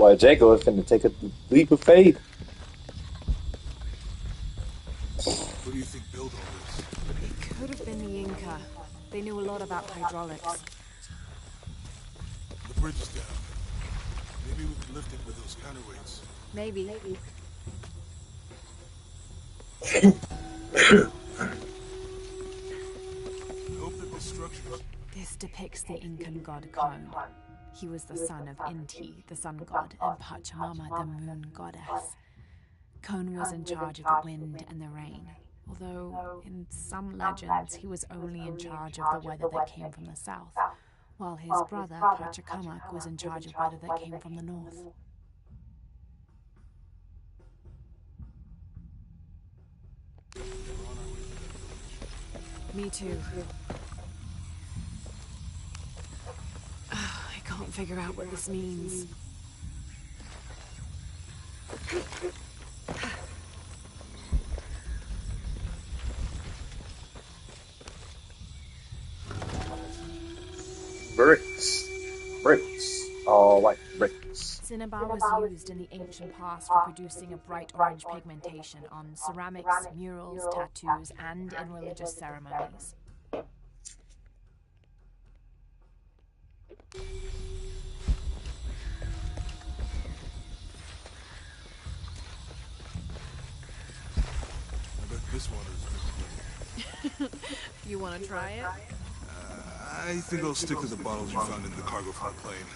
Boy, Jacob is finna take a leap of faith. What do you think built all this? It could have been the Inca. They knew a lot about hydraulics. The bridge is down. Maybe we could lift it with those counterweights. Maybe. I hope that this structure is... This depicts the Incan god Kon. He was the son of Inti, the sun god, and Pachamama, the moon goddess. Kon was in charge of the wind and the rain, although in some legends he was only in charge of the weather that came from the south, while his brother Pachacamac was in charge of weather that came from the north. Me too. I can't figure out what this means. Bricks. Bricks. All white bricks. Cinnabar was used in the ancient past for producing a bright orange pigmentation on ceramics, murals, tattoos, and in religious ceremonies. I bet this water is good. You want to try it? I think I'll stick to the bottles you found in the cargo from the plane.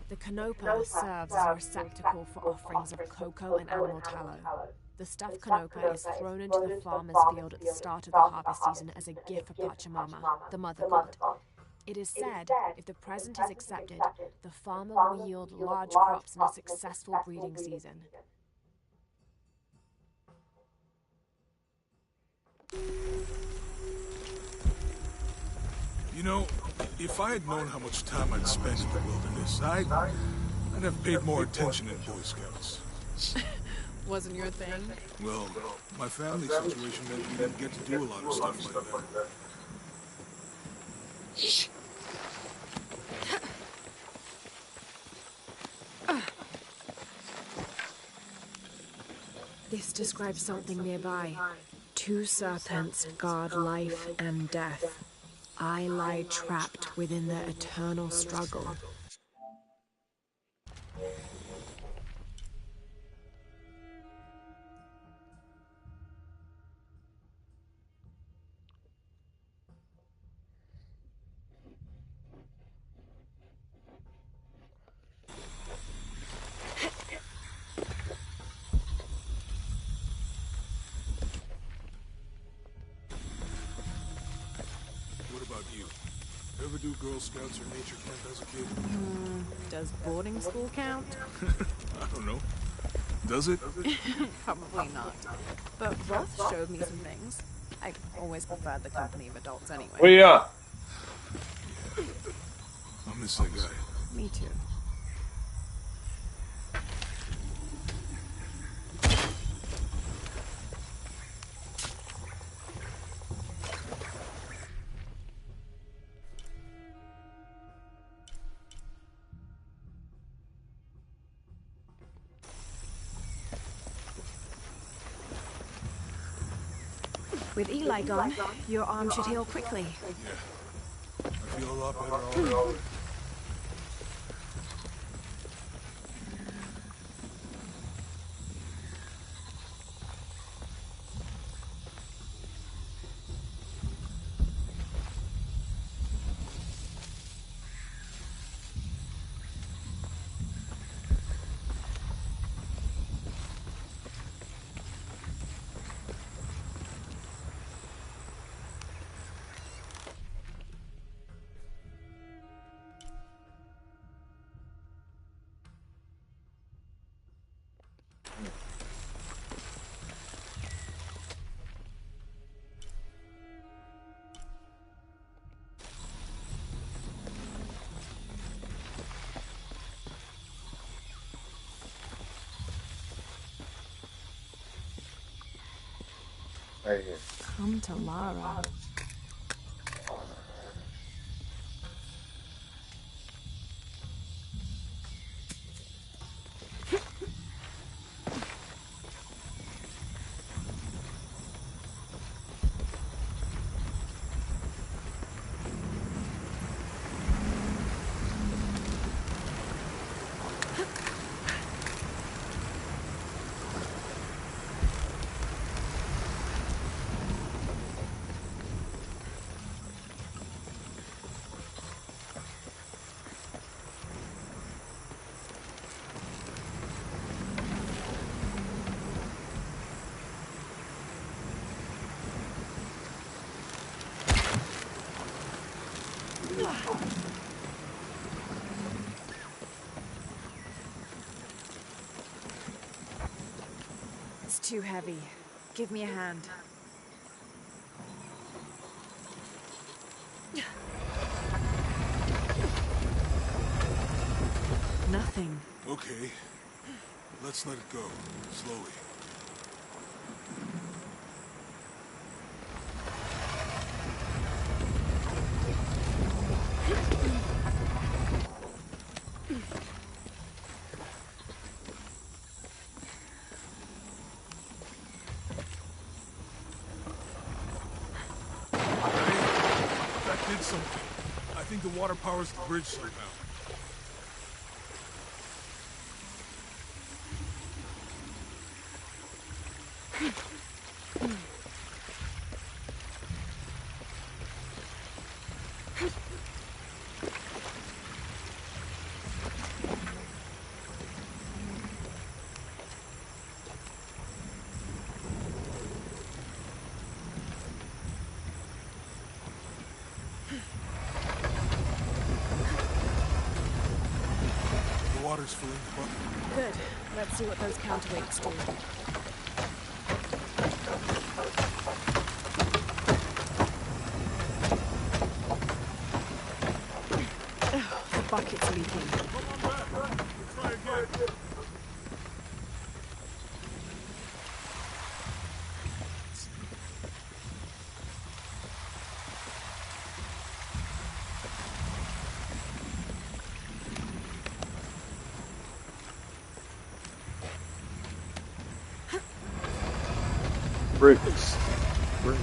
The canopa serves as a receptacle for offerings of cocoa and animal tallow. The stuffed canopa is thrown into the farmer's field at the start of the harvest season as a gift for Pachamama, the mother god. It is said, if the present is accepted, the farmer will yield large crops in a successful breeding season. You know, if I had known how much time I'd spend in the wilderness, I'd have paid more attention in Boy Scouts. Wasn't your thing? Well, my family situation meant we didn't get to do a lot of stuff like that. This describes something nearby. Two serpents guard life and death. I lie trapped within their eternal struggle. What about you? Ever do Girl Scouts or nature camp as a kid? Does boarding school count? I don't know. Does it? Probably not. But Roth showed me some things. I always preferred the company of adults anyway. Where you at? I miss that guy. Me too. With Eli gone, your arm should heal quickly. Yeah. I feel a lot better already. Right here. Come to Lara. It's too heavy. Give me a hand. Nothing. Okay. Let's let it go. Slowly. That did something. I think the water powers the bridge somehow. The water's filling the bucket. Good. Let's see what those counterweights do. Ugh, the bucket's leaking. Come on back. We'll try again. Bricks. Bricks.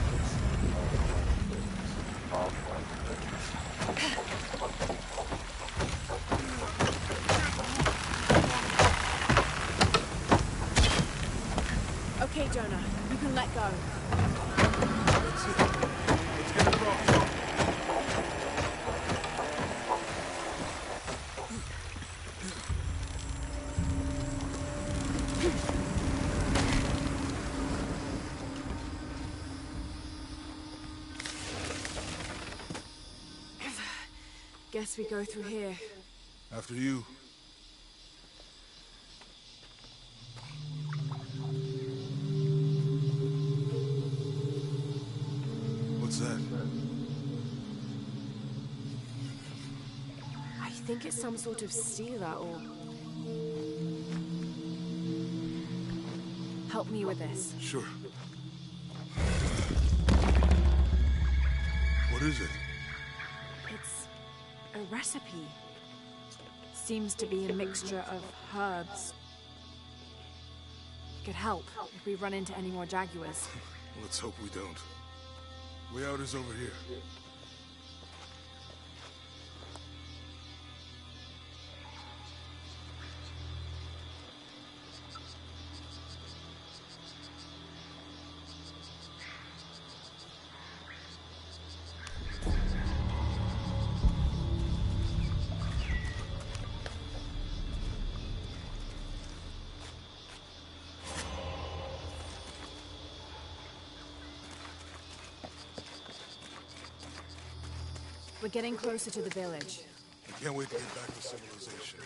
Okay, Jonah. You can let go. That's it. Let's get across. Guess we go through here. After you. What's that? I think it's some sort of sealer or... Help me with this. Sure. What is it? It's a recipe. Seems to be a mixture of herbs. Could help if we run into any more jaguars. Let's hope we don't. Way out is over here. We're getting closer to the village. I can't wait to get back to civilization.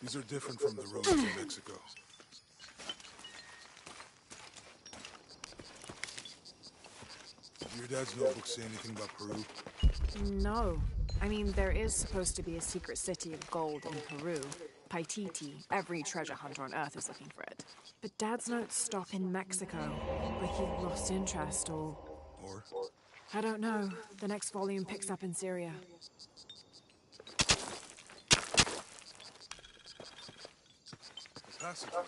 These are different from the roads in Mexico. Did your dad's notebook say anything about Peru? No. I mean, there is supposed to be a secret city of gold in Peru. Paititi. Every treasure hunter on Earth is looking for it. But Dad's notes stop in Mexico. Like he lost interest or... Or? I don't know. The next volume picks up in Syria. A passageway.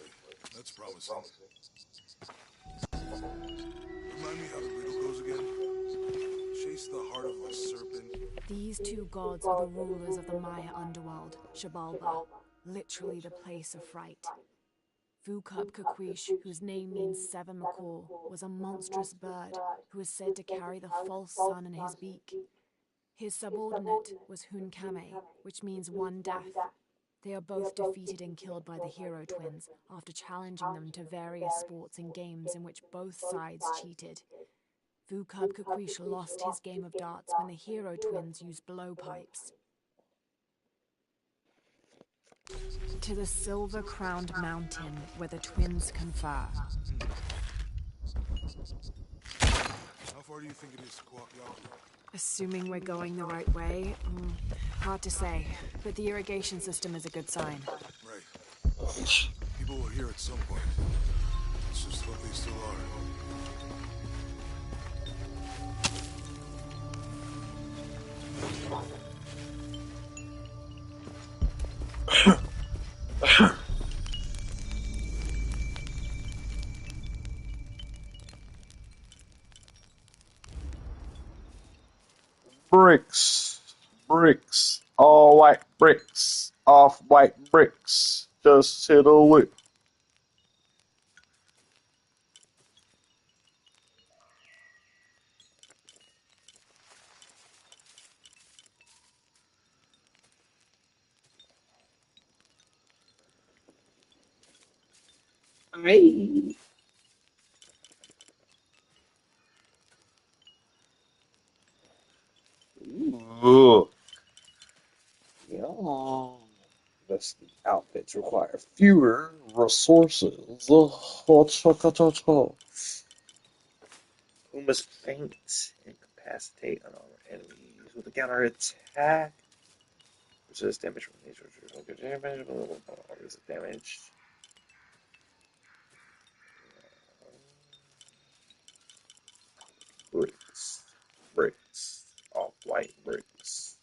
That's promising. Remind me how the riddle goes again? Chase the heart of the serpent. These two gods are the rulers of the Maya underworld, Xibalba, literally the place of fright. Vucub Kakwish, whose name means seven macaw, was a monstrous bird who is said to carry the false sun in his beak. His subordinate was Hunkame, which means one death. They are both defeated and killed by the hero twins after challenging them to various sports and games in which both sides cheated. Vucub Kakwish lost his game of darts when the hero twins used blowpipes. To the silver-crowned mountain where the twins confer. How far do you think it is to Kwakiaku? Assuming we're going the right way, hard to say, but the irrigation system is a good sign. Right. People were here at some point. It's just what they still are. Bricks. Bricks. All white bricks. Off white bricks. Just hit a lick. Hey. Ugh. Yeah. Dusty outfits require fewer resources. Who must faint, incapacitate unarmed enemies with a counter attack. Resist damage from nature. Damage. Resist damage. Bricks. Bricks. Off white bricks.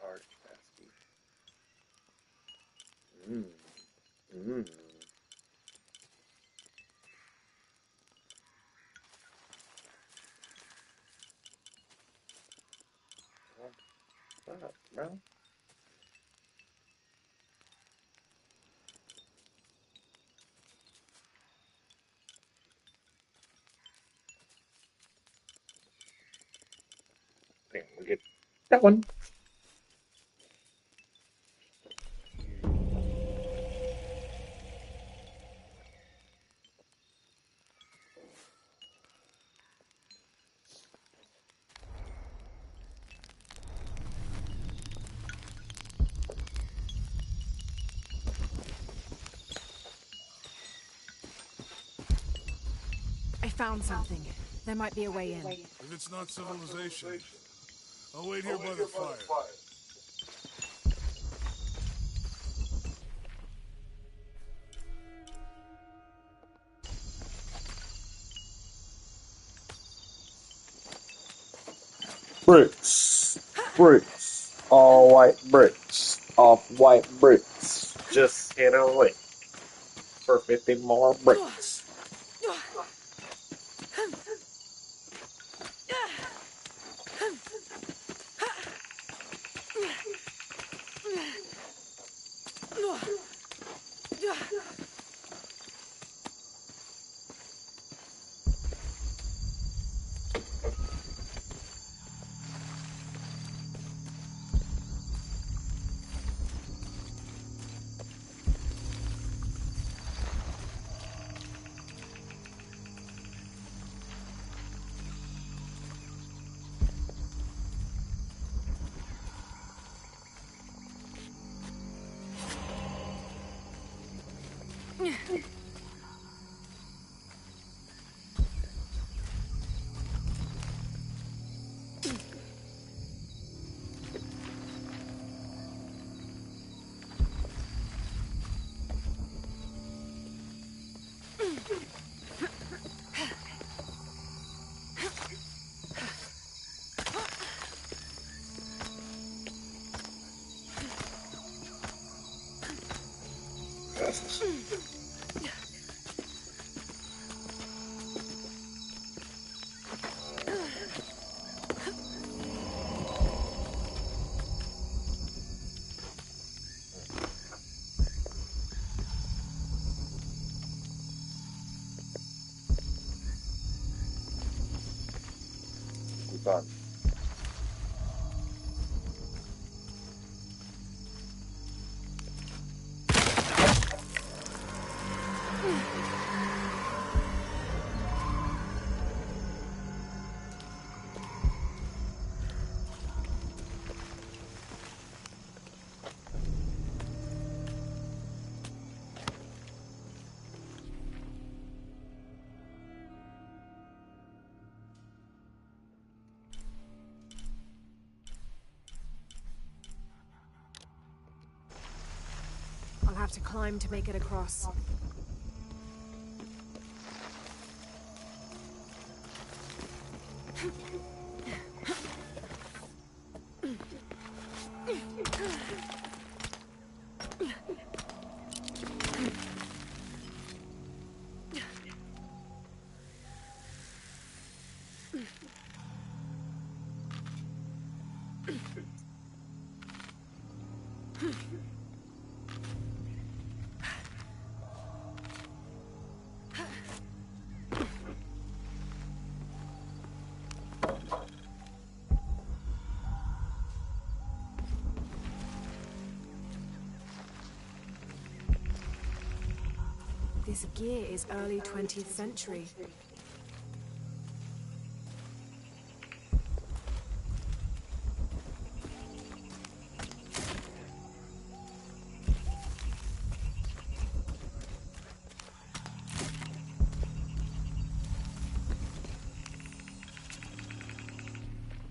Large capacity. Mmm. Mmm. What's up, bro? There, we get that one. I found something. There might be a way in. If it's not civilization, I'll wait here by the fire. Bricks. Bricks. All white bricks. Off white bricks. Just hit a lick for 50 more bricks. fun. I'll have to climb to make it across. This gear is early 20th century.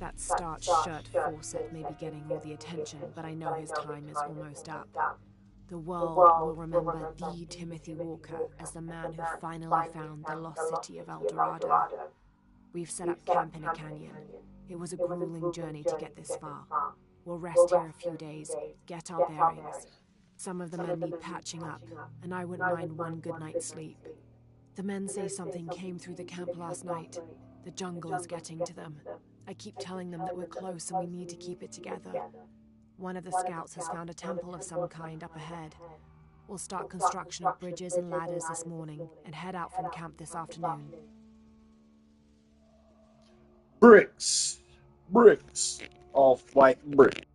That starched shirt Fawcett may be getting all the attention, but I know his time is almost up. The world will remember the Timothy Walker as the man who finally found the lost city of El Dorado. We've set up camp in a canyon. It was a grueling journey to get this far. We'll rest here a few days, get our bearings. Some of the men need patching up, and I wouldn't mind one good night's sleep. The men say something came through the camp last night. The jungle is getting to them. I keep telling them that we're close and we need to keep it together. One of the scouts has found a temple of some kind up ahead. We'll start construction of bridges and ladders this morning and head out from camp this afternoon. Bricks. Bricks. Off-white brick.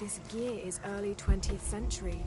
This gear is early 20th century.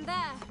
man there!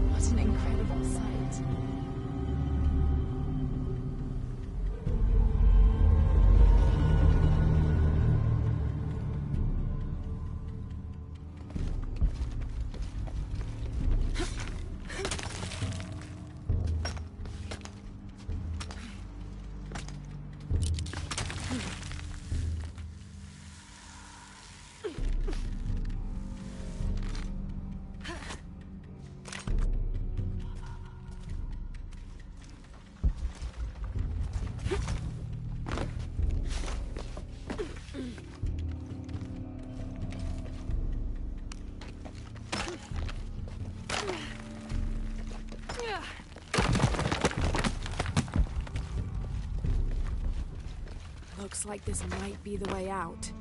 What an incredible sight. Looks like this might be the way out.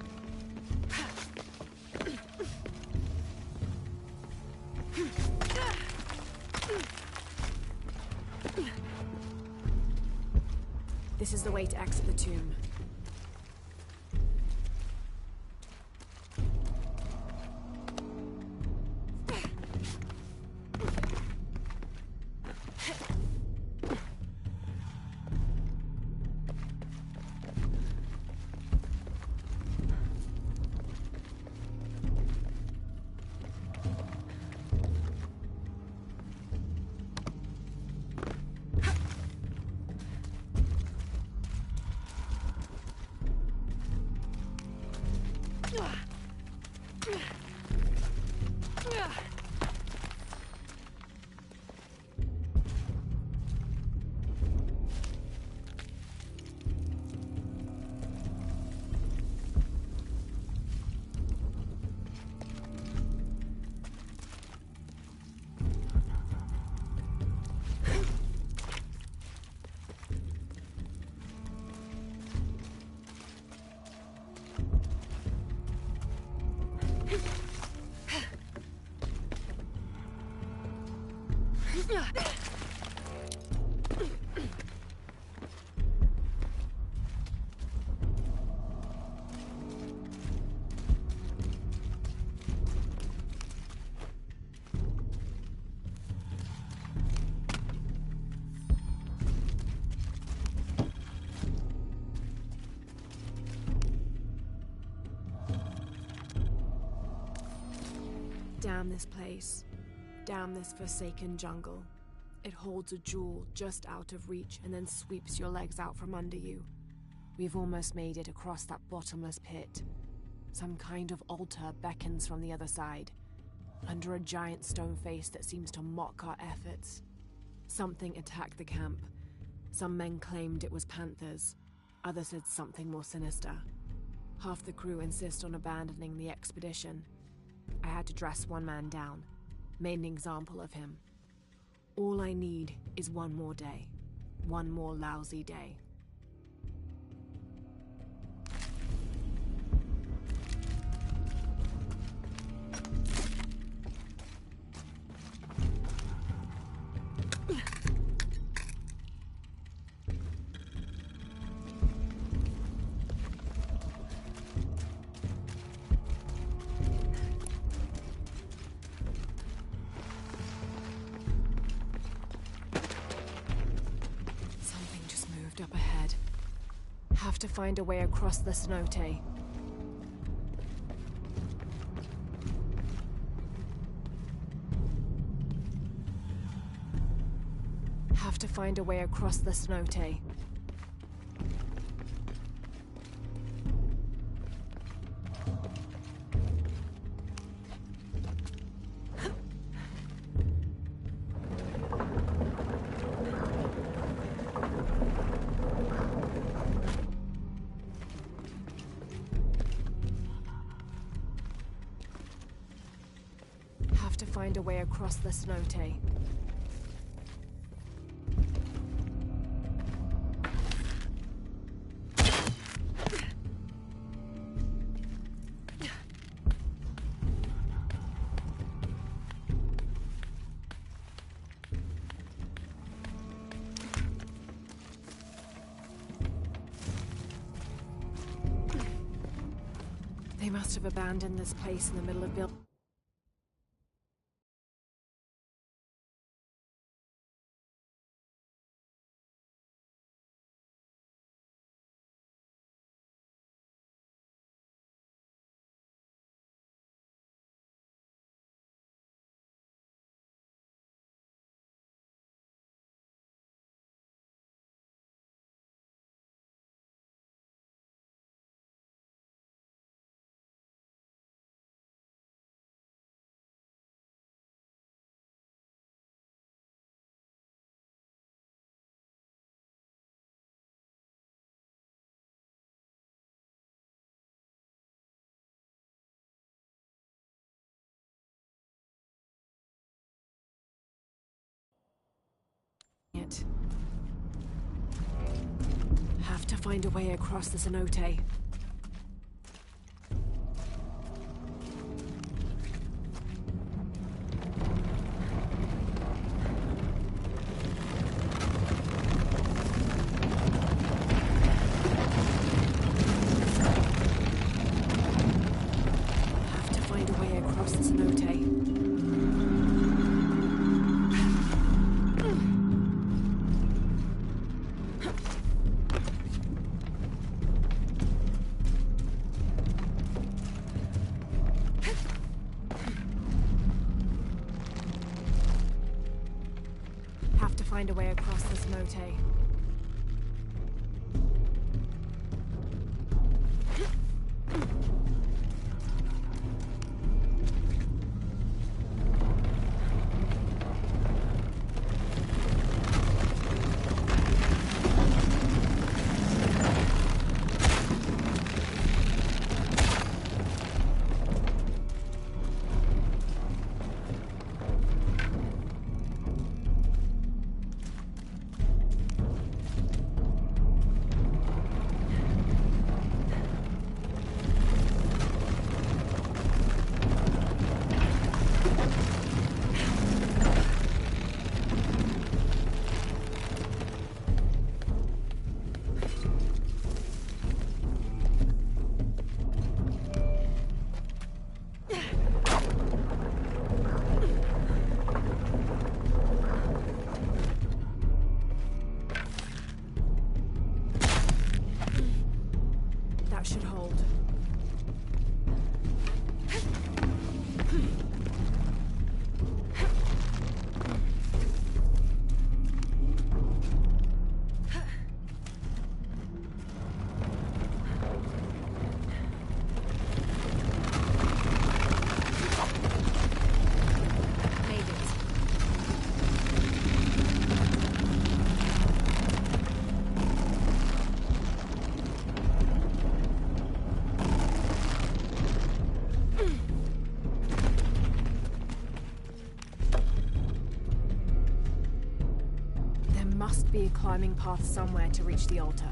This is the way to exit the tomb. Damn this place. Damn this forsaken jungle. It holds a jewel just out of reach and then sweeps your legs out from under you. We've almost made it across that bottomless pit. Some kind of altar beckons from the other side, under a giant stone face that seems to mock our efforts. Something attacked the camp. Some men claimed it was panthers. Others said something more sinister. Half the crew insist on abandoning the expedition. I had to dress one man down, made an example of him. All I need is one more day. One more lousy day. Up ahead. Have to find a way across the cenote. find a way across the cenote. Have to find a way across the cenote. They must have abandoned this place in the middle of building. It. Have to find a way across the cenote. Have to find a way across the cenote. Have to find a way across the cenote. That should hold. Made it. There must be a climbing path somewhere to reach the altar.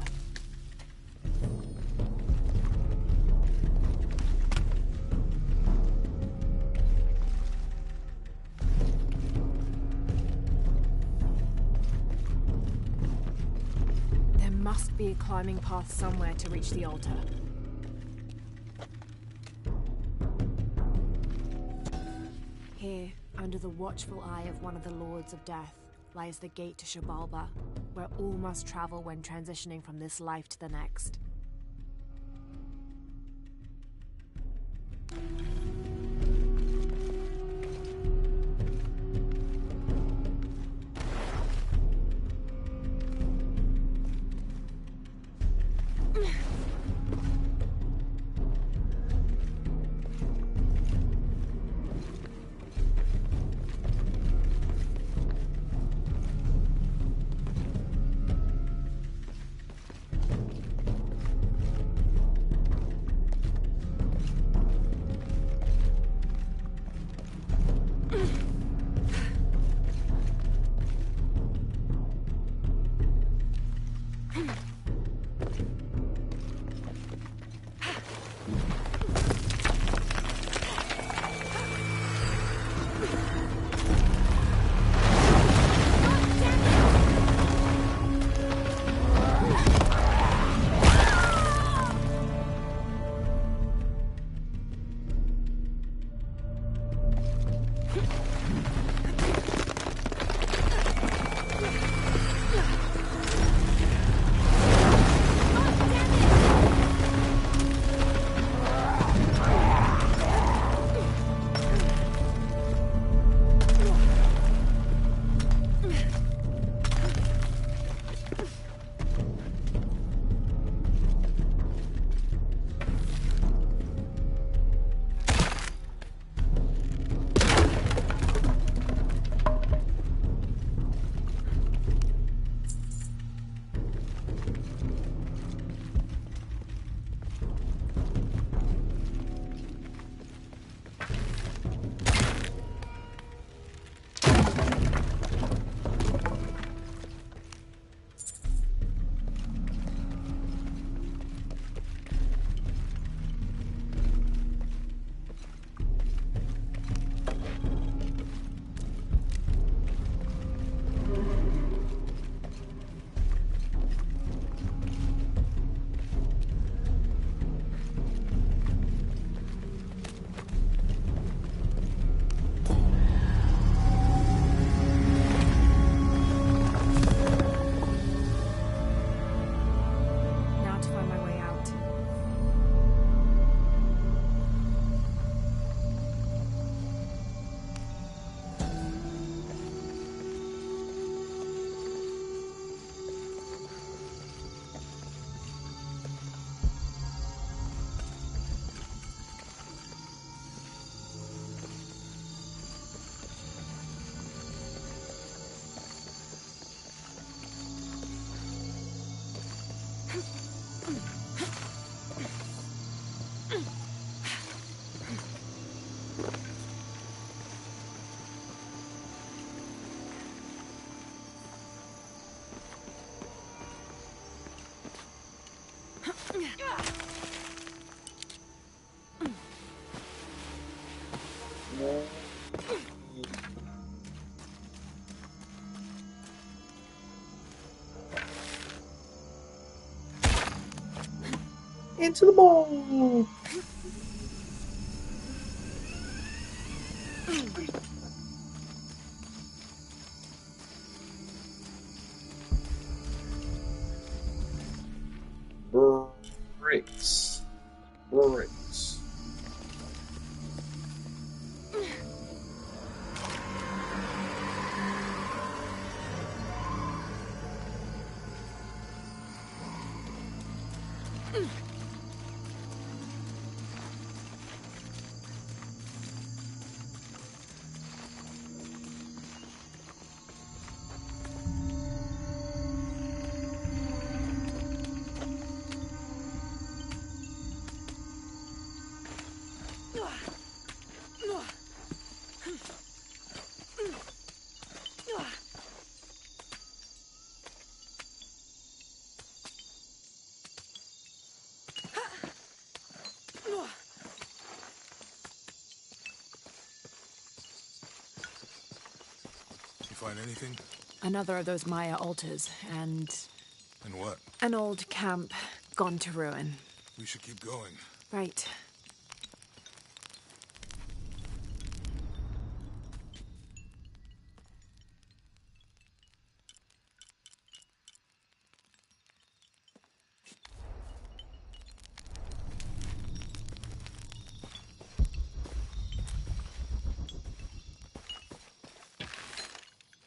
There must be a climbing path somewhere to reach the altar. Here, under the watchful eye of one of the Lords of Death, lies the gate to Xibalba, where all must travel when transitioning from this life to the next. Into the ball. Bricks. Bricks. You find anything? Another of those Maya altars, and And what? an old camp gone to ruin. We should keep going. Right.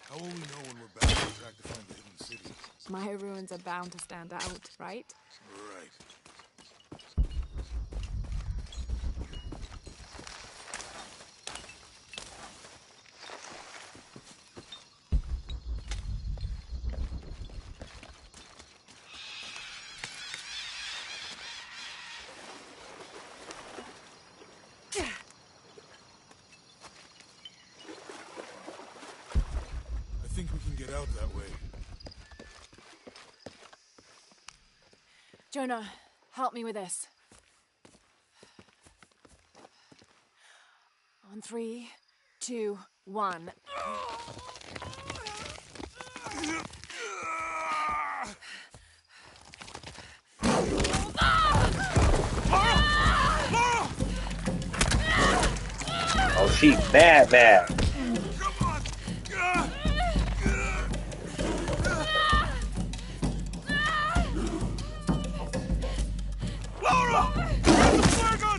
How will we know when we're back on track to find the hidden city? Maya ruins are bound to stand out, right? Right. Jonah, help me with this. On 3, 2, 1. Oh, she mad. Come on! Laura! Get the flag on!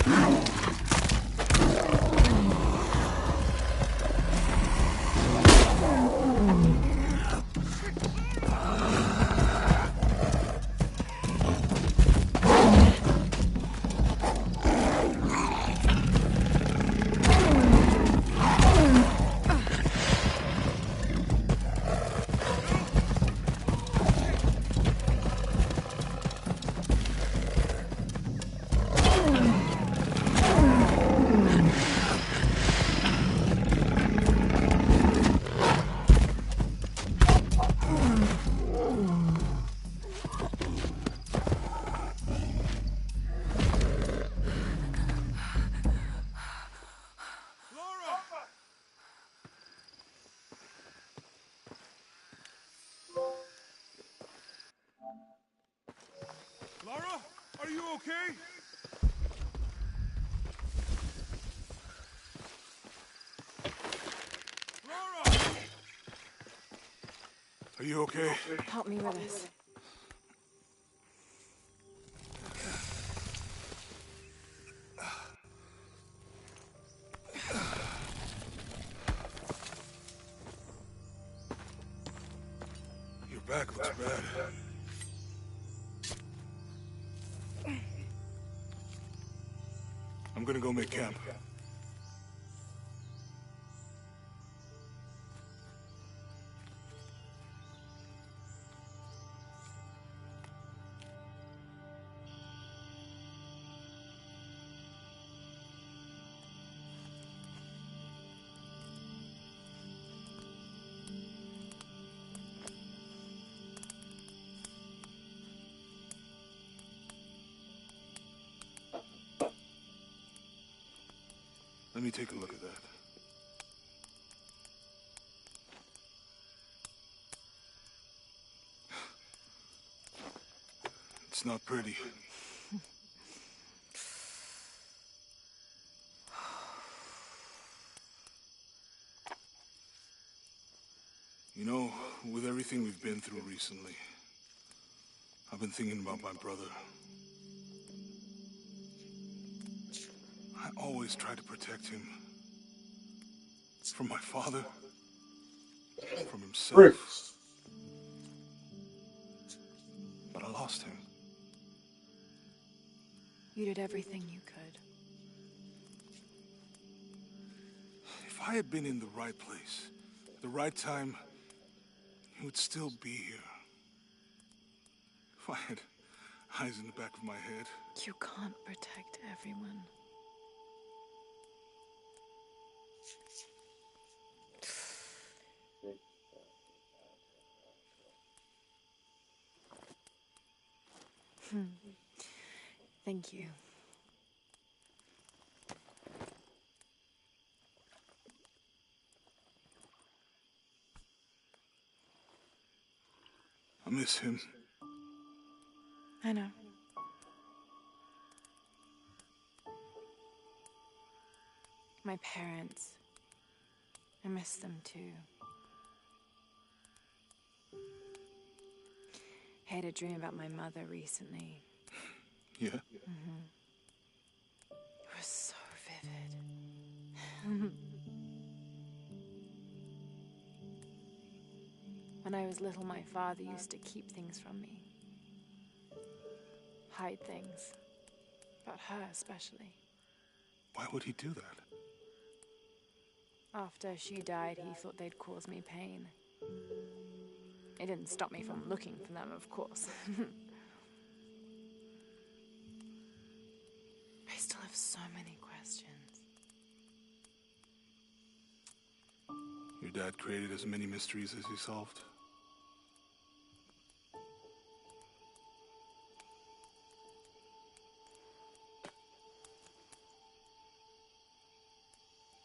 Lara, are you okay? Lara! Are you okay? Help me with this. Your back looks bad. I'm gonna go make camp. Let me take a look at that. It's not pretty. You know, with everything we've been through recently, I've been thinking about my brother. I always try to protect him. From my father. From himself. But I lost him. You did everything you could. If I had been in the right place, the right time, he would still be here. If I had eyes in the back of my head. You can't protect everyone. Thank you. I miss him. I know. My parents. I miss them too. I had a dream about my mother recently. Yeah? Mm-hmm. It was so vivid. When I was little, my father used to keep things from me. Hide things. About her, especially. Why would he do that? After she died, he thought they'd cause me pain. It didn't stop me from looking for them, of course. I still have so many questions. Your dad created as many mysteries as he solved.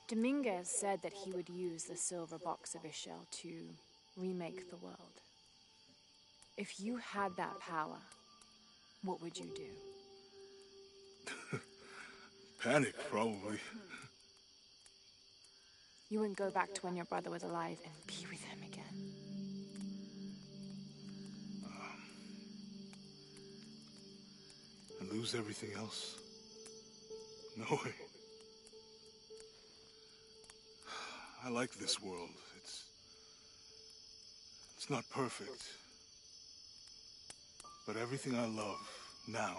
Dominguez said that he would use the silver box of Ishel to remake the world. If you had that power, what would you do? Panic, probably. You wouldn't go back to when your brother was alive and be with him again. And lose everything else? No way. I like this world. It's not perfect. But everything I love now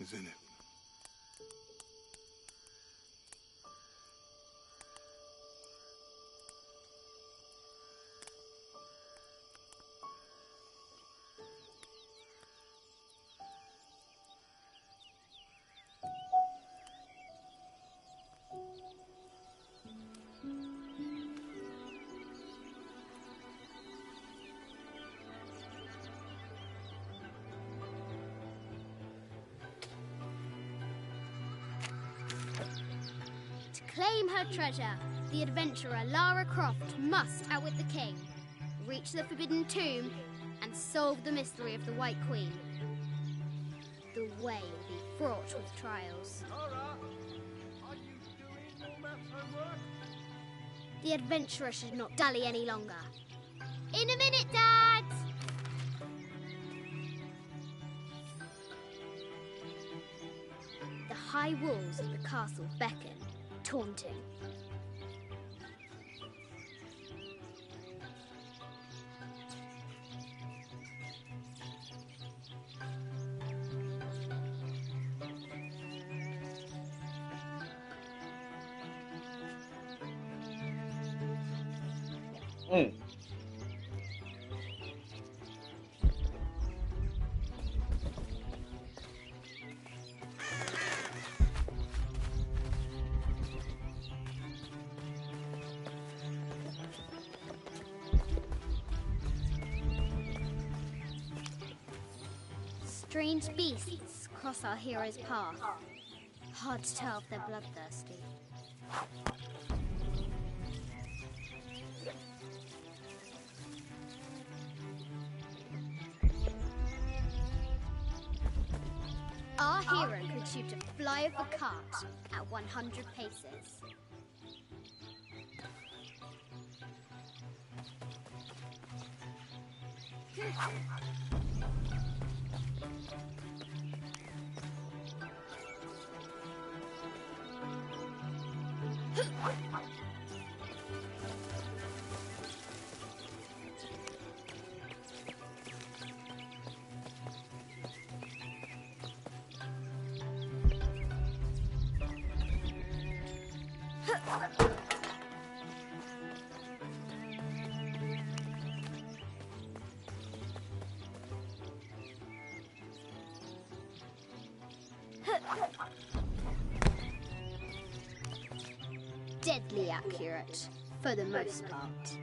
is in it. Claim her treasure, the adventurer Lara Croft must outwit the king, reach the Forbidden Tomb, and solve the mystery of the White Queen. The way will be fraught with trials. Lara, are you doing your maths homework? The adventurer should not dally any longer. In a minute, Dad! The high walls of the castle beckon, taunting. Strange beasts cross our hero's path. Hard to tell if they're bloodthirsty. Our hero could shoot a fly of a cart at 100 paces. Deadly accurate, for the most part.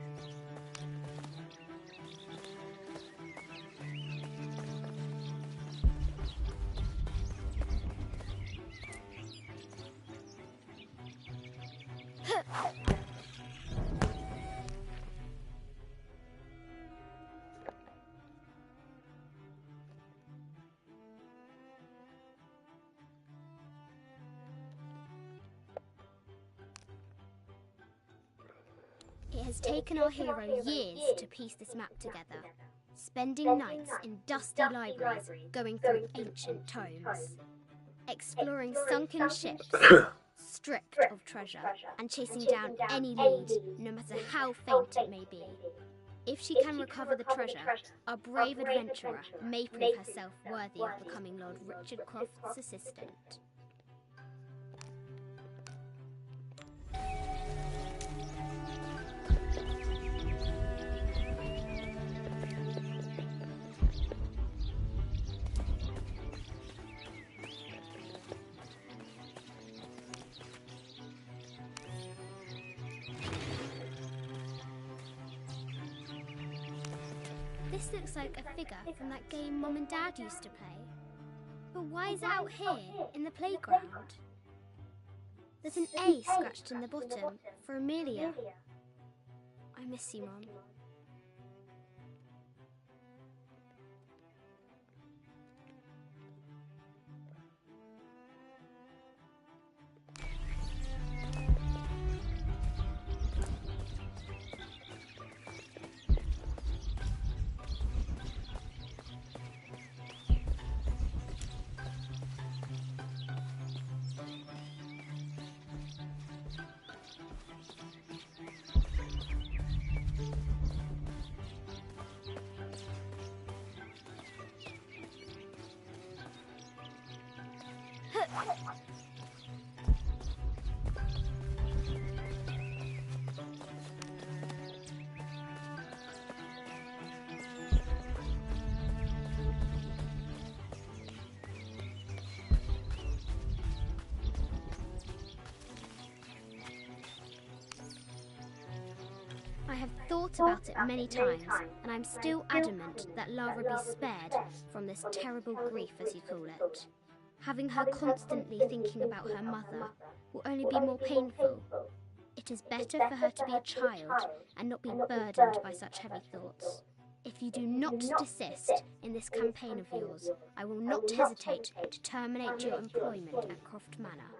It has taken our hero years to piece this map together, spending nights in dusty libraries going through ancient tomes, exploring sunken ships, stripped of treasure, and chasing down any lead, no matter how faint it may be. If she can recover the treasure, our brave adventurer may prove herself worthy of becoming Lord Richard Croft's assistant. This looks like a figure from that game Mom and Dad used to play. But why is it out here, in the playground? There's an A scratched in the bottom for Amelia. I miss you, Mum. I have thought about it many times, and I'm still adamant that Lara be spared from this terrible grief, as you call it. Having her constantly thinking about her mother will only be more painful. It is better for her to be a child and not be burdened by such heavy thoughts. If you do not desist in this campaign of yours, I will not hesitate to terminate your employment at Croft Manor.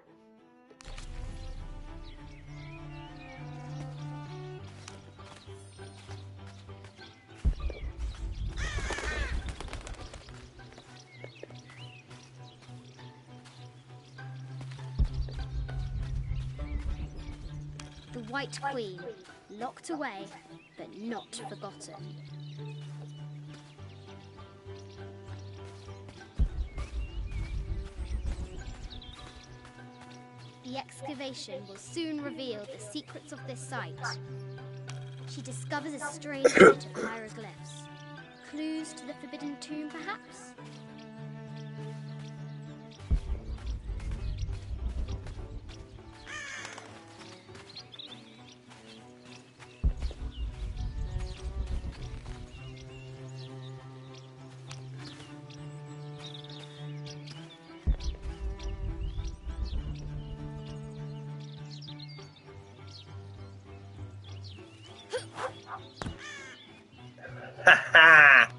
The White Queen, locked away, but not forgotten. The excavation will soon reveal the secrets of this site. She discovers a strange set of hieroglyphs. Clues to the Forbidden Tomb, perhaps? Ha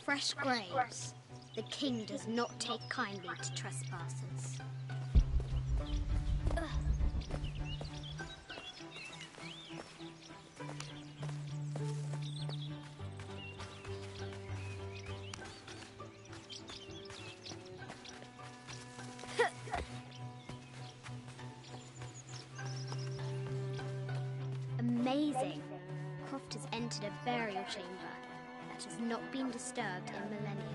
Fresh graves. The king does not take kindly to trespassers. Amazing! Croft has entered a burial chamber that has not been disturbed in millennia.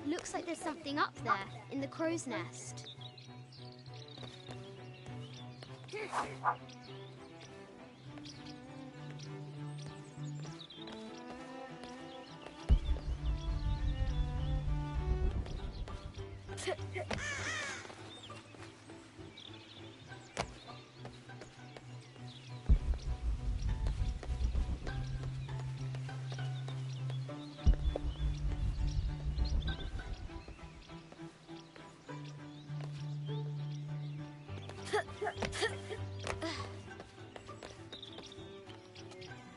Looks like there's something up there in the crow's nest.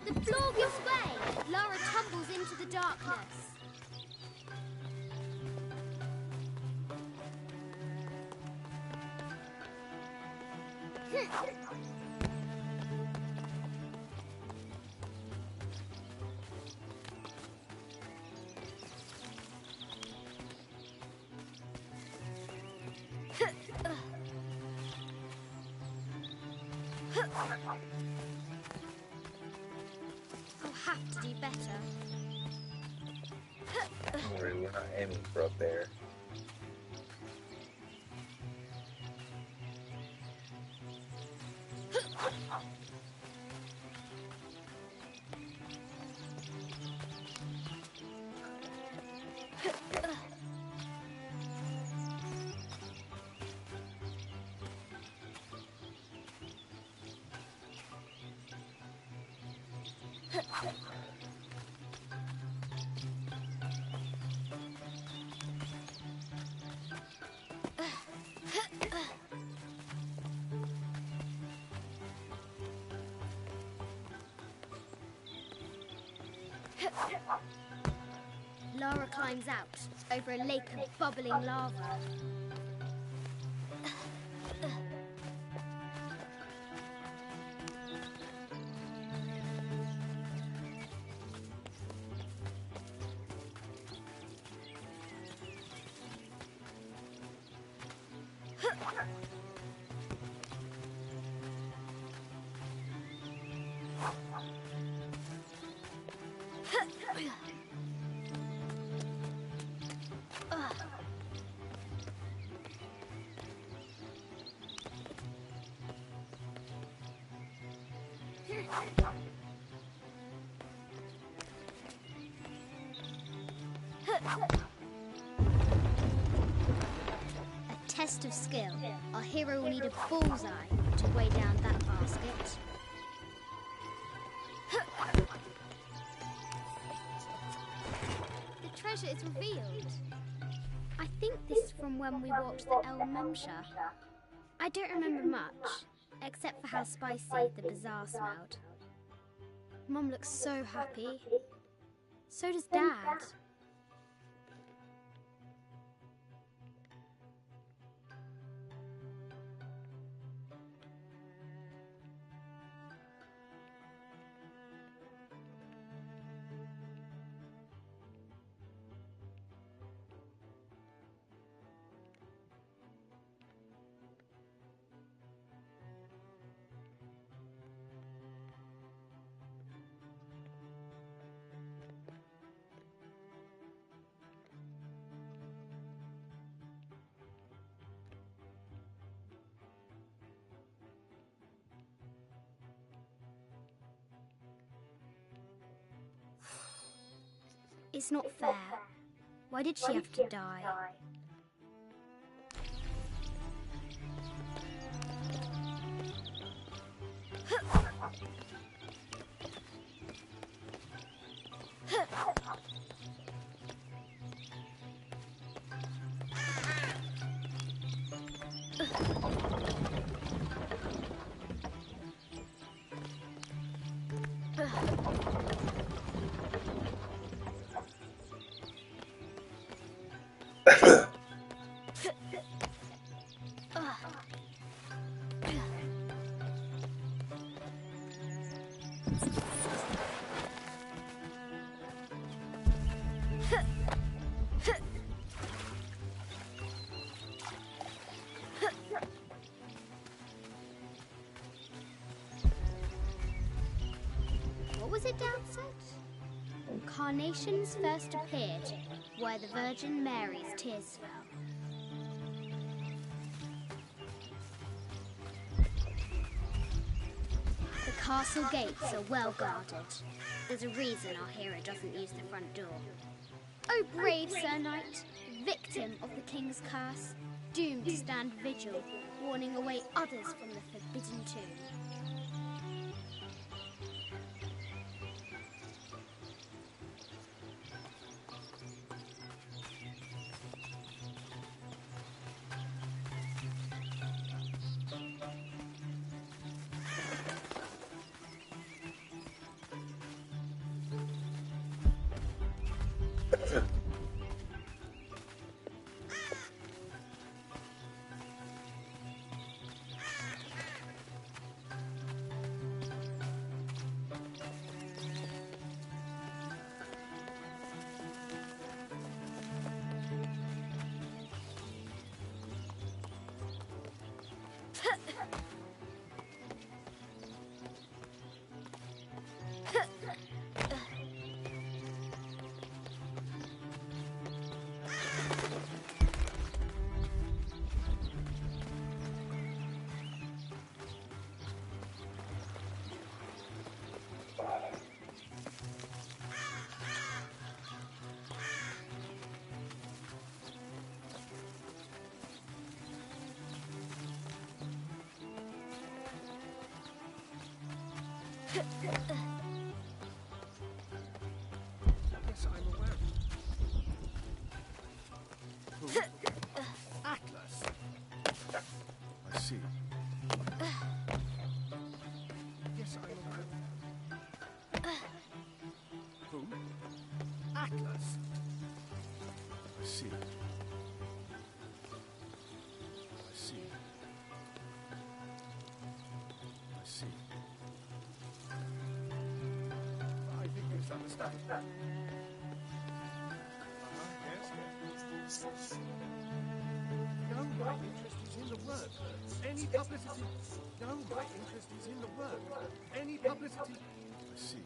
The floor gives way! Lara tumbles into the darkness. have to do better. Don't worry, we're not aiming for up there. Lara climbs out over a lake of bubbling lava. A test of skill. Our hero will need a bullseye to weigh down that basket. The treasure is revealed. I think this is from when we watched the El Memsha. I don't remember much, except for how spicy the bazaar smelled. Mum looks so happy. So does Dad. It's not fair. Why did she have to die? What was it Dad said? Carnations first appeared where the Virgin Mary's tears fell. The castle gates are well guarded. There's a reason our hero doesn't use the front door. Oh, brave Sir Knight, victim of the King's curse, doomed to stand vigil, warning away others from the forbidden tomb. Yes, I'm aware. Who? Atlas. I see. Yes, I'm aware. Who? Atlas. I see. I see. I see. I think you misunderstand. Yes. No, my interest is in the work. Any publicity. No, my interest is in the work. Any publicity. I see.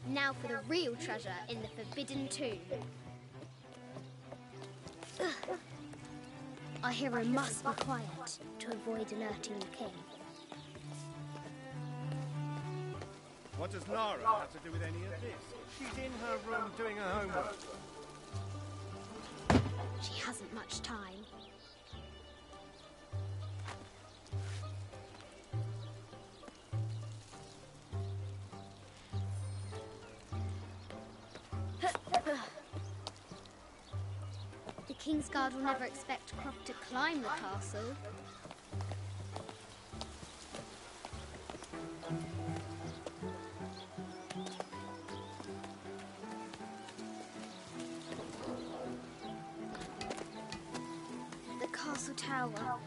Now for the real treasure in the Forbidden Tomb. Our hero must be quiet to avoid alerting the king. What does Lara have to do with any of this? She's in her room doing her homework. She hasn't much time. The Kingsguard will never expect Croft to climb the castle. The castle tower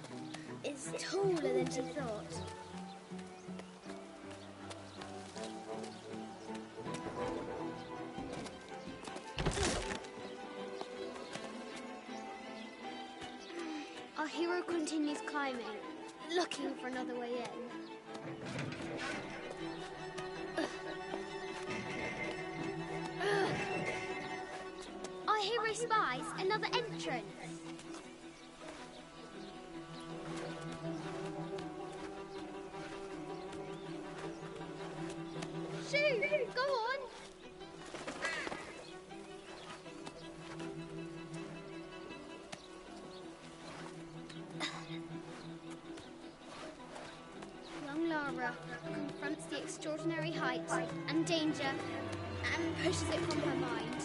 is taller than she thought. Our hero continues climbing, looking for another way in. Our hero spies another entrance. Shoot! Go on! Young Lara confronts the extraordinary height and danger and pushes it from her mind.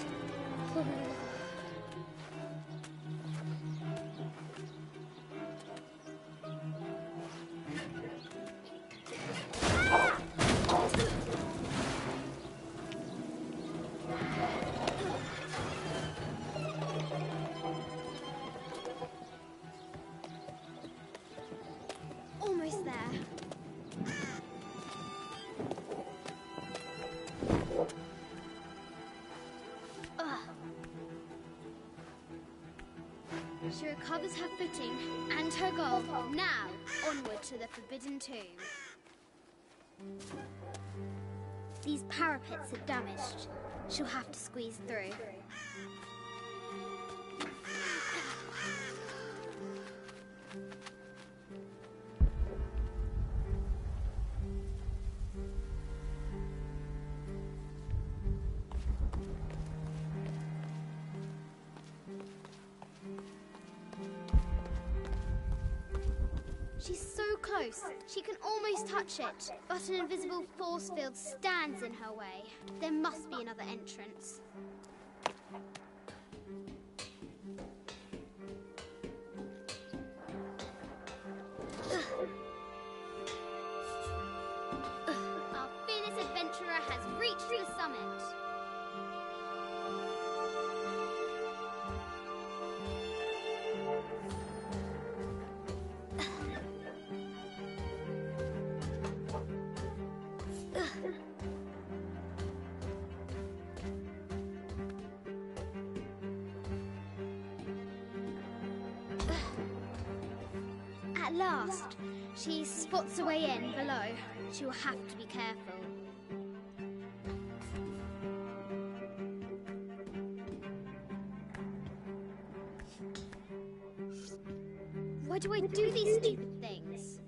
Almost there. She recovers her footing and her gold. Now, onward to the Forbidden Tomb. These parapets are damaged. She'll have to squeeze through. She's so close, she can almost touch it, but an invisible force field stands in her way. There must be another entrance. Our fearless adventurer has reached the summit. At last, she spots a way in below. She will have to be careful. Why do I do these stupid things?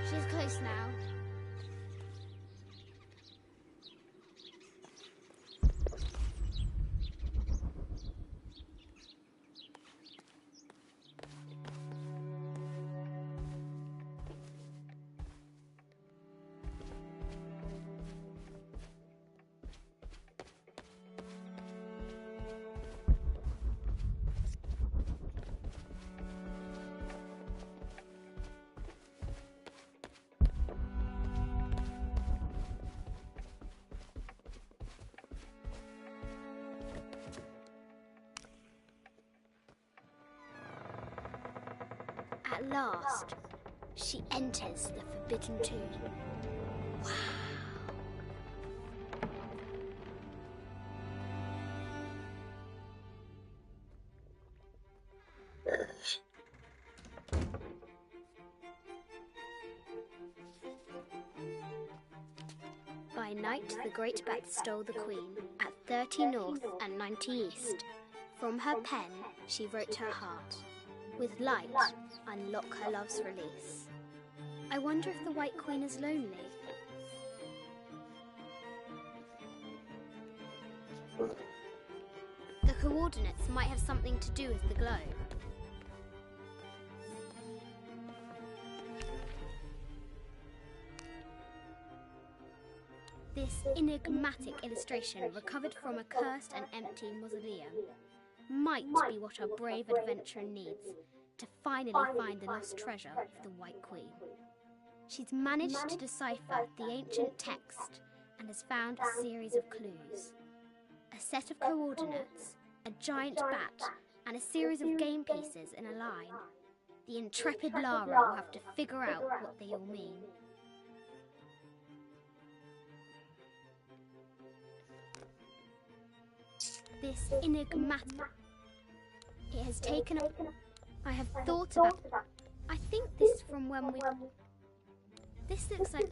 She's close now. At last, she enters the Forbidden Tomb. Wow. By night, the Great Bat stole the Queen at 30 North and 90 East. From her pen, she wrote her heart. With light, unlock her love's release. I wonder if the White Queen is lonely. The coordinates might have something to do with the globe. This enigmatic illustration, recovered from a cursed and empty mausoleum, might be what our brave adventurer needs to finally find the lost treasure of the White Queen. She's managed to decipher the ancient text and has found a series of clues. A set of coordinates, a giant bat, and a series of game pieces in a line. The intrepid Lara will have to figure out what they all mean. This enigmatic... It has taken... I have thought about... I think this is from when we... This looks like...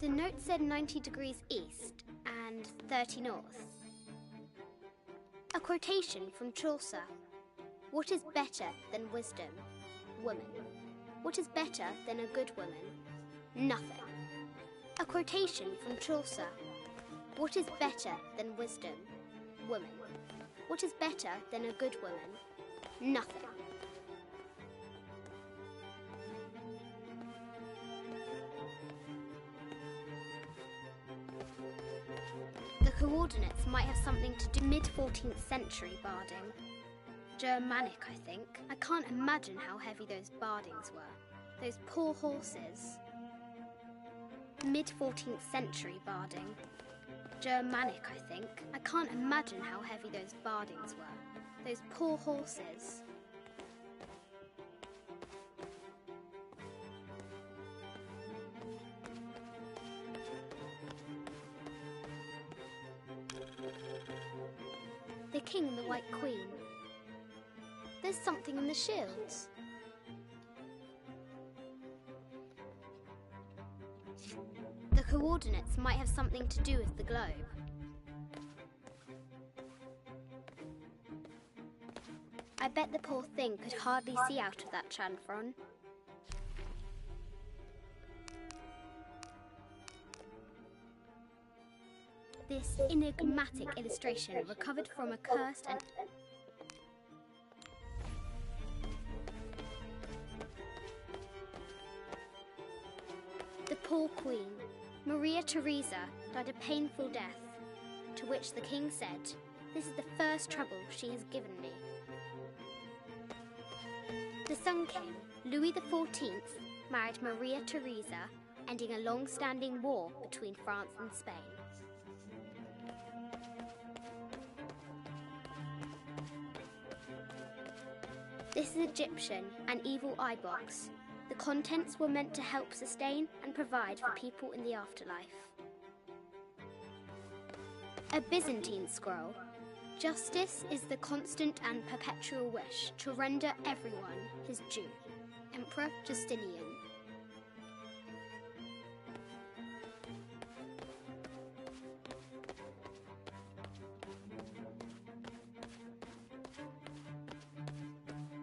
The note said 90 degrees east and 30 north. A quotation from Chaucer. What is better than wisdom? Woman. What is better than a good woman? Nothing. A quotation from Chaucer. What is better than wisdom? Woman. What is better than a good woman? Nothing. The coordinates might have something to do mid-14th century barding. Germanic, I think. I can't imagine how heavy those bardings were. Those poor horses. Mid-14th century barding. Germanic, I think. I can't imagine how heavy those bardings were. Those poor horses. The king and the White Queen. There's something in the shields. The coordinates might have something to do with the globe. I bet the poor thing could hardly see out of that chanfron. This enigmatic illustration, recovered from a cursed and... The poor queen, Maria Theresa, died a painful death, to which the king said, "This is the first trouble she has given me." The Sun King, Louis XIV, married Maria Theresa, ending a long-standing war between France and Spain. This is Egyptian, an evil eye box. The contents were meant to help sustain and provide for people in the afterlife. A Byzantine scroll. Justice is the constant and perpetual wish to render everyone his due. Emperor Justinian.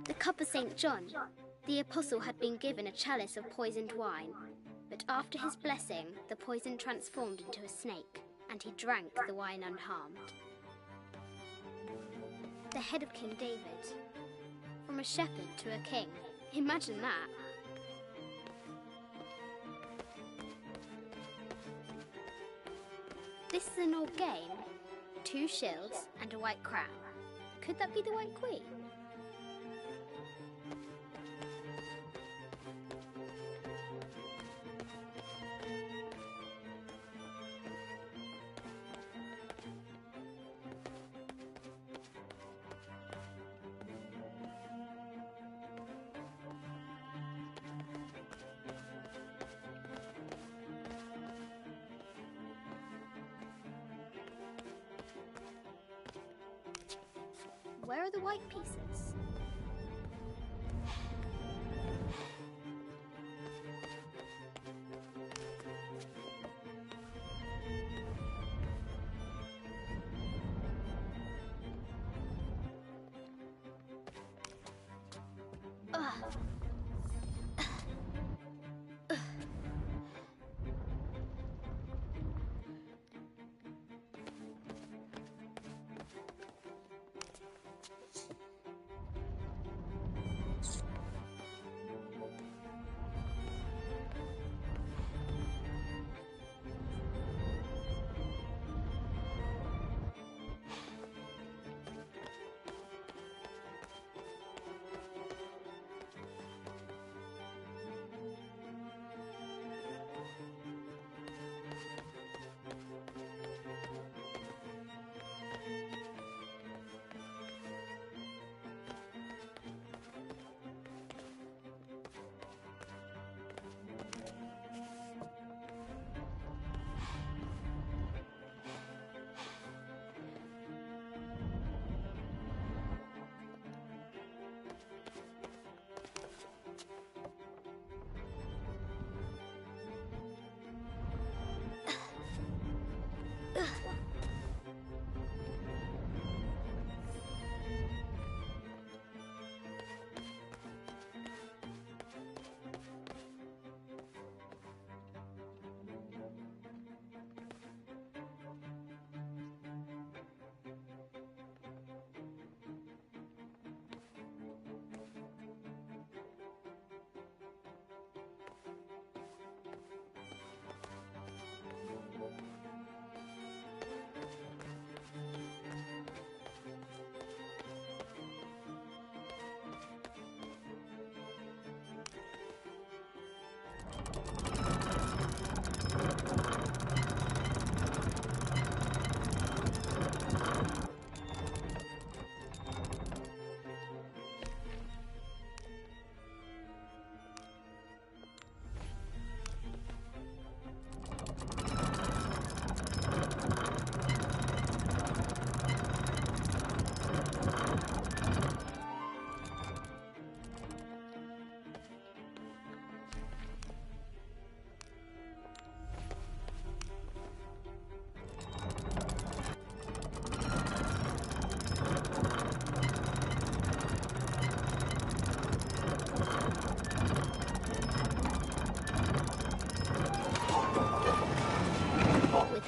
The cup of St. John. The apostle had been given a chalice of poisoned wine, but after his blessing, the poison transformed into a snake, and he drank the wine unharmed. The head of King David. From a shepherd to a king. Imagine that. This is an old game. 2 shields and a white crown. Could that be the White Queen? Where are the white pieces?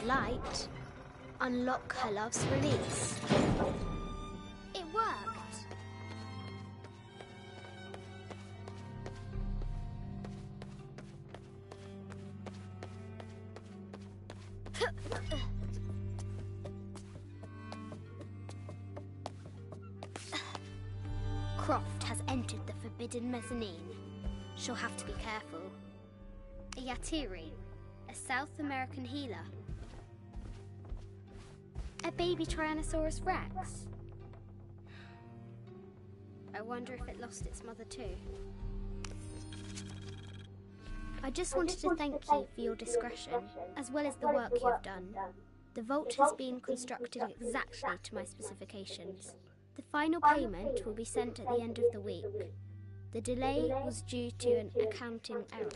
Light. Unlock her love's release. It worked. Croft has entered the forbidden mezzanine. She'll have to be careful. A Yatiri, a South American healer. A baby Tyrannosaurus Rex. I wonder if it lost its mother too. I just wanted to thank you for your discretion, as well as the work you've done. The vault has been constructed exactly to my specifications. The final payment will be sent at the end of the week. The delay was due to an accounting error.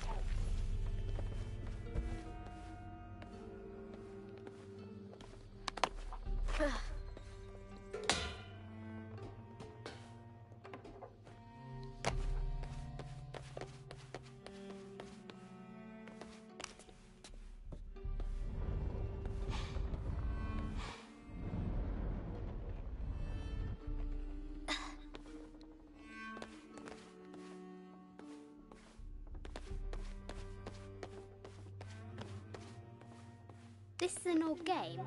This is an old game.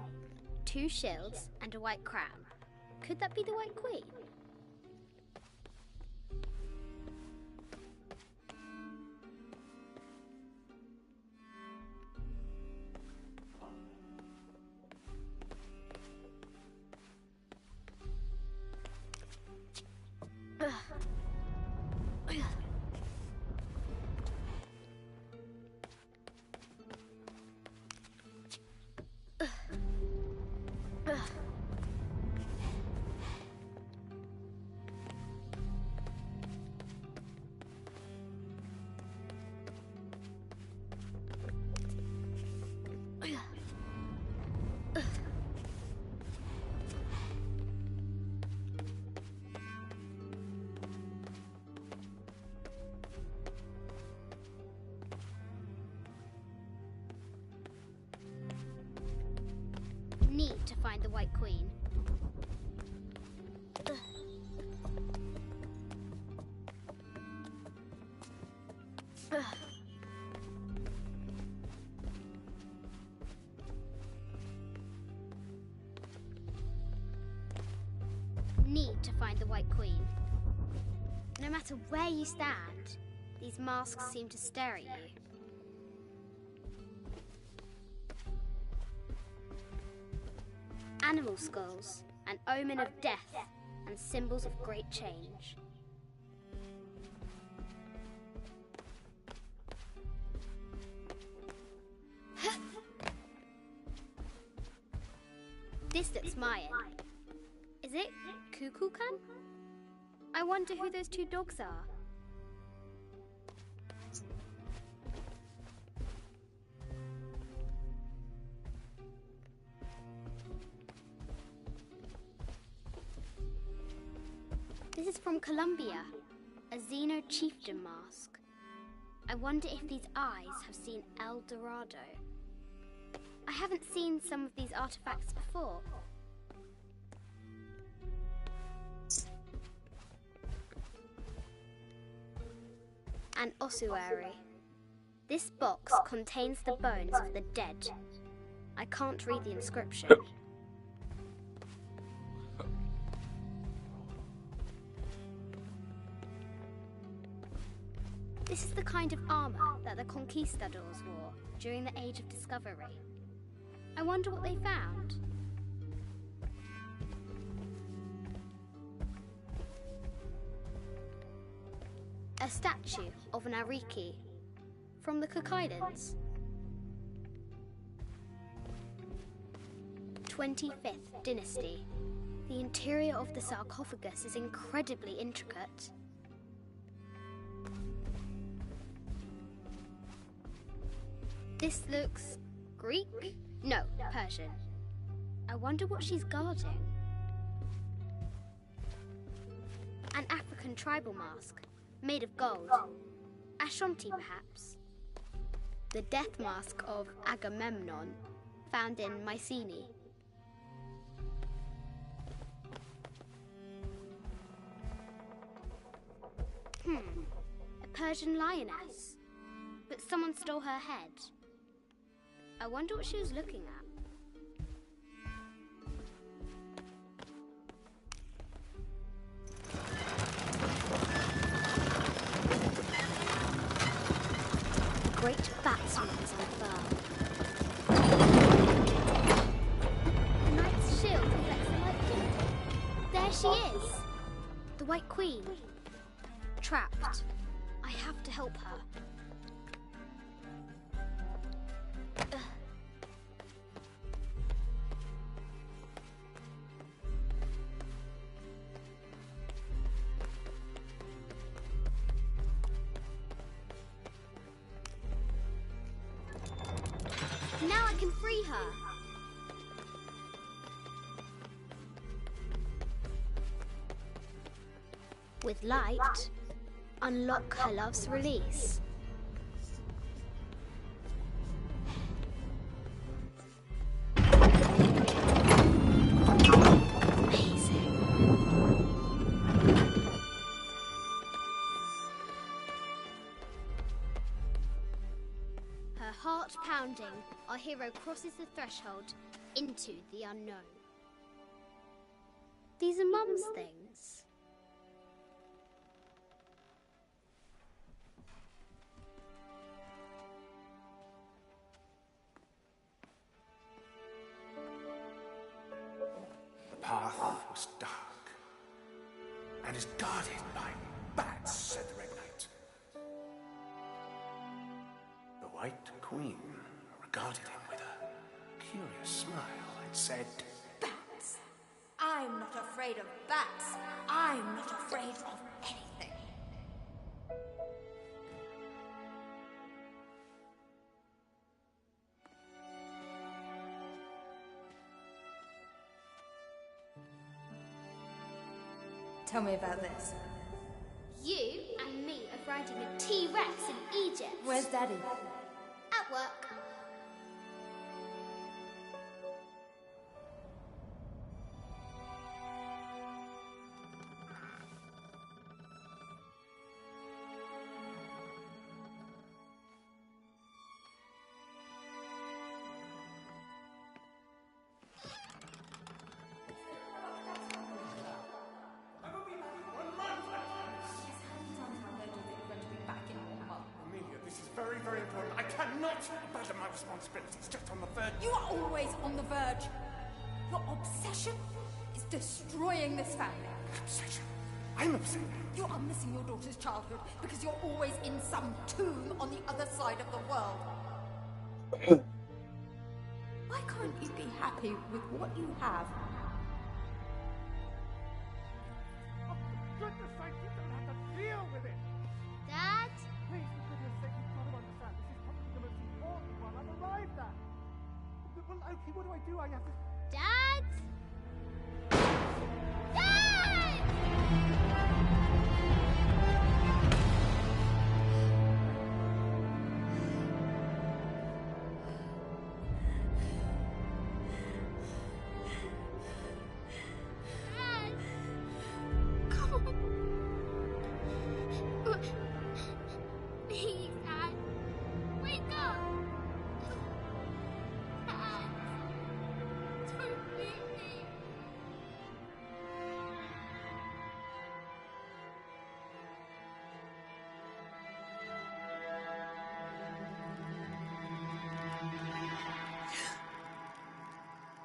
2 shields and a white crown. Could that be the White Queen? Need to find the White Queen. Need to find the White Queen. No matter where you stand, these masks seem to stare at you. Animal skulls, an omen of death and symbols of great change. This looks Mayan. Is it Kukulkan? I wonder who those 2 dogs are. This is from Colombia, a Xeno chieftain mask. I wonder if these eyes have seen El Dorado. I haven't seen some of these artifacts before. An ossuary. This box contains the bones of the dead. I can't read the inscription. This is the kind of armor that the conquistadors wore during the Age of Discovery. I wonder what they found. A statue of an Ariki from the Cook Islands. 25th Dynasty. The interior of the sarcophagus is incredibly intricate. This looks Greek? No, Persian. I wonder what she's guarding. An African tribal mask, made of gold. Ashanti, perhaps. The death mask of Agamemnon, found in Mycenae. A Persian lioness. But someone stole her head. I wonder what she was looking at. A great batsman is on fire. The knight's shield reflects the lightning. There she is! The White Queen. Trapped. I have to help her. Now I can free her. With light, unlock her love's release. Amazing. Her heart pounds pounding, our hero crosses the threshold into the unknown. These are Mum's things. The path was dark and is guarded by bats, said the Red Knight. The White Queen regarded him with a curious smile and said, Bats! I'm not afraid of bats. I'm not afraid of anything. Tell me about this. You and me are riding a T-Rex in Egypt. Where's Daddy? At work. Amelia, this is very, very important. I cannot abandon my responsibilities just on the verge. You are always on the verge. Your obsession is destroying this family. Obsession. I'm obsessed. You are missing your daughter's childhood because you're always in some tomb on the other side of the world. Why can't you be happy with what you have? Oh, for goodness sake, you don't have to deal with it. Dad? Please, for goodness sake, you've got to understand. This is probably the most important one I've arrived at. Well, okay, what do? I have to... Dad? Dad! Dad! Come on. Please, Dad. Wake up. Dad. Don't leave me.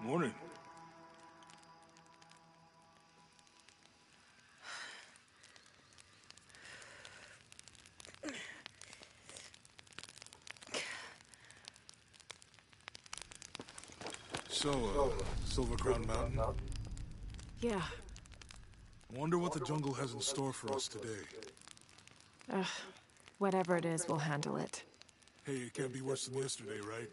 Morning. So, Silver Crown Mountain? Yeah. Wonder what the jungle has in store for us today. Whatever it is, we'll handle it. Hey, it can't be worse than yesterday, right?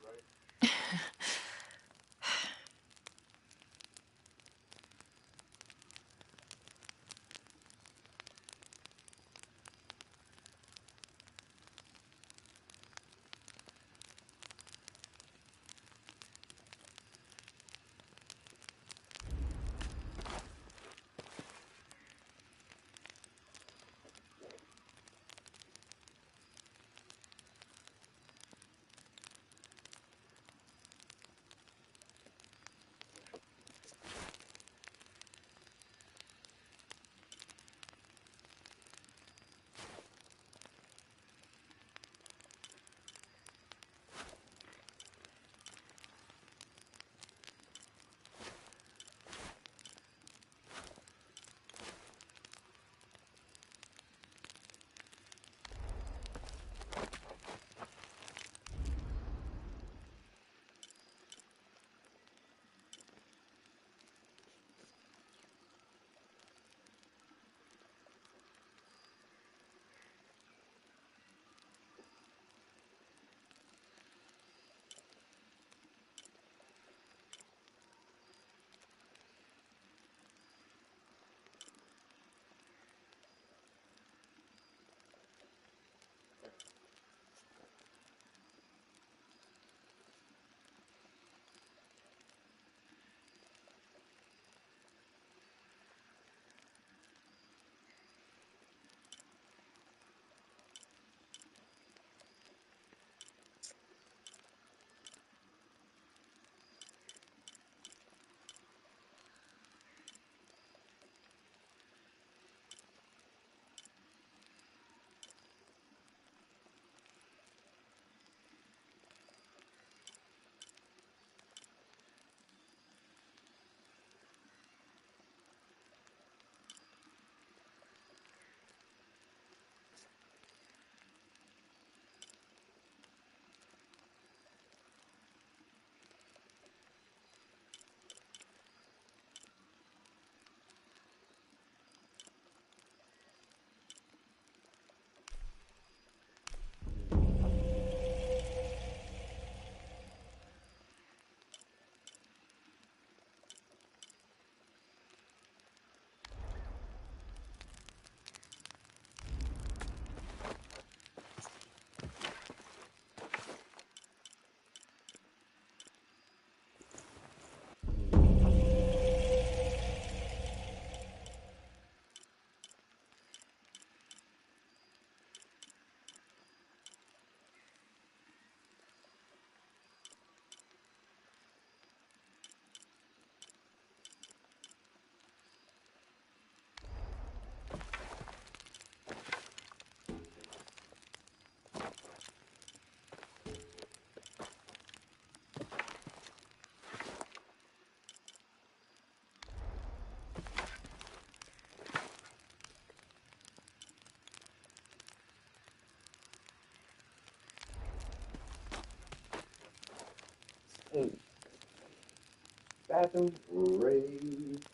Bathroom raid.